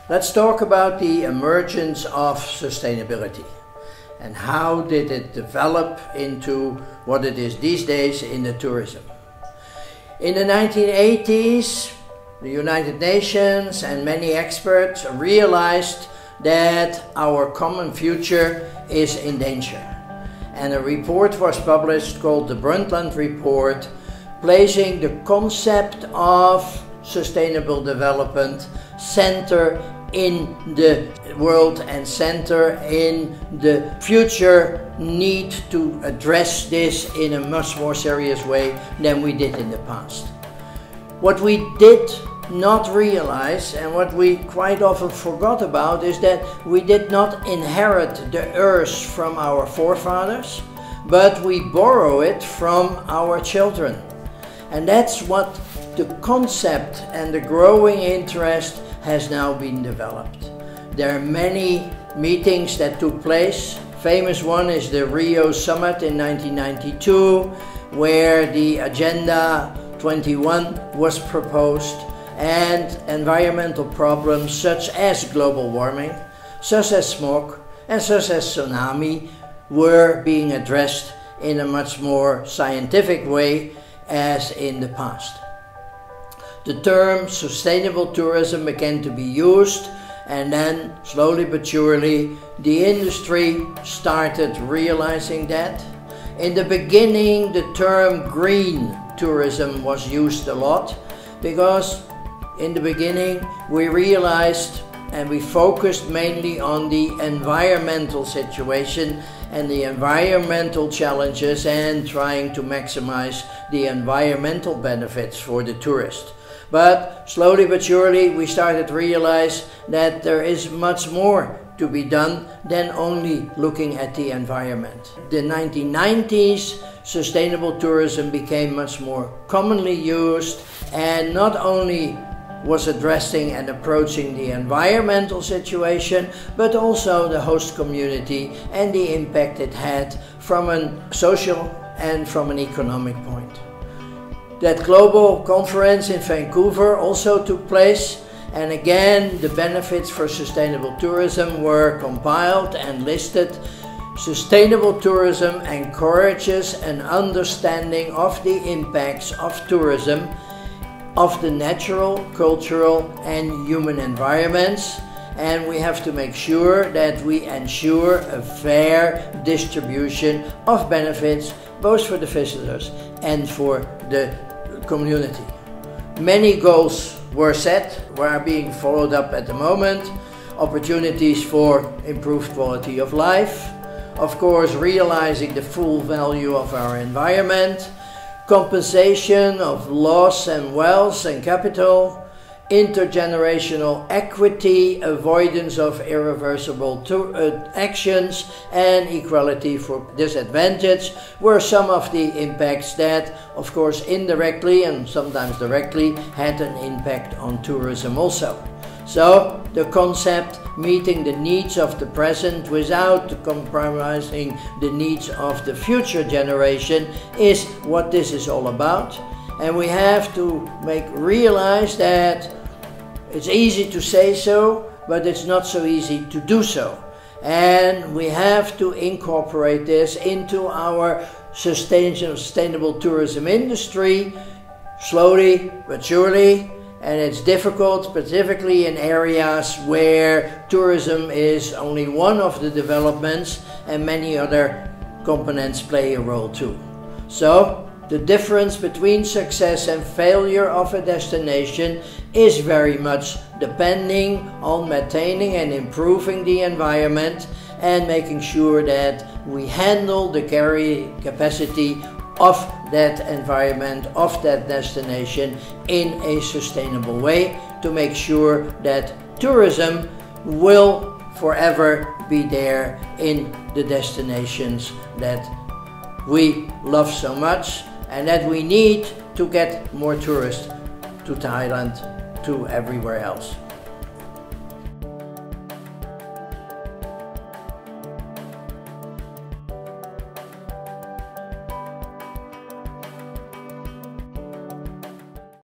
Let's talk about the emergence of sustainability and how did it develop into what it is these days in the tourism. In the 1980s, the United Nations and many experts realized that our common future is in danger. And a report was published called the Brundtland Report, placing the concept of sustainable development center in the world and center in the future need to address this in a much more serious way than we did in the past. What we did not realize and what we quite often forgot about is that we did not inherit the earth from our forefathers, but we borrow it from our children. And that's what the concept and the growing interest has now been developed. There are many meetings that took place. Famous one is the Rio Summit in 1992, where the Agenda 21 was proposed, and environmental problems such as global warming, such as smog, and such as tsunami were being addressed in a much more scientific way as in the past. The term sustainable tourism began to be used, and then slowly but surely the industry started realizing that. In the beginning, the term green tourism was used a lot because in the beginning we realized and we focused mainly on the environmental situation and the environmental challenges and trying to maximize the environmental benefits for the tourist. But slowly but surely we started to realize that there is much more to be done than only looking at the environment. The 1990s, sustainable tourism became much more commonly used and not only was addressing and approaching the environmental situation, but also the host community and the impact it had from a social and from an economic point. That global conference in Vancouver also took place, and again the benefits for sustainable tourism were compiled and listed. Sustainable tourism encourages an understanding of the impacts of tourism of the natural, cultural and human environments, and we have to make sure that we ensure a fair distribution of benefits both for the visitors and for the community. Many goals were set, are being followed up at the moment. Opportunities for improved quality of life, of course realizing the full value of our environment, compensation of loss and wealth and capital, intergenerational equity, avoidance of irreversible actions, and equality for disadvantage were some of the impacts that, of course, indirectly and sometimes directly had an impact on tourism also. So the concept meeting the needs of the present without compromising the needs of the future generation is what this is all about. And we have to realize that it's easy to say so, but it's not so easy to do so. And we have to incorporate this into our sustainable tourism industry slowly but surely. And it's difficult, specifically in areas where tourism is only one of the developments and many other components play a role too. So the difference between success and failure of a destination is very much depending on maintaining and improving the environment and making sure that we handle the carrying capacity of that environment, of that destination in a sustainable way to make sure that tourism will forever be there in the destinations that we love so much and that we need to get more tourists to Thailand, to everywhere else.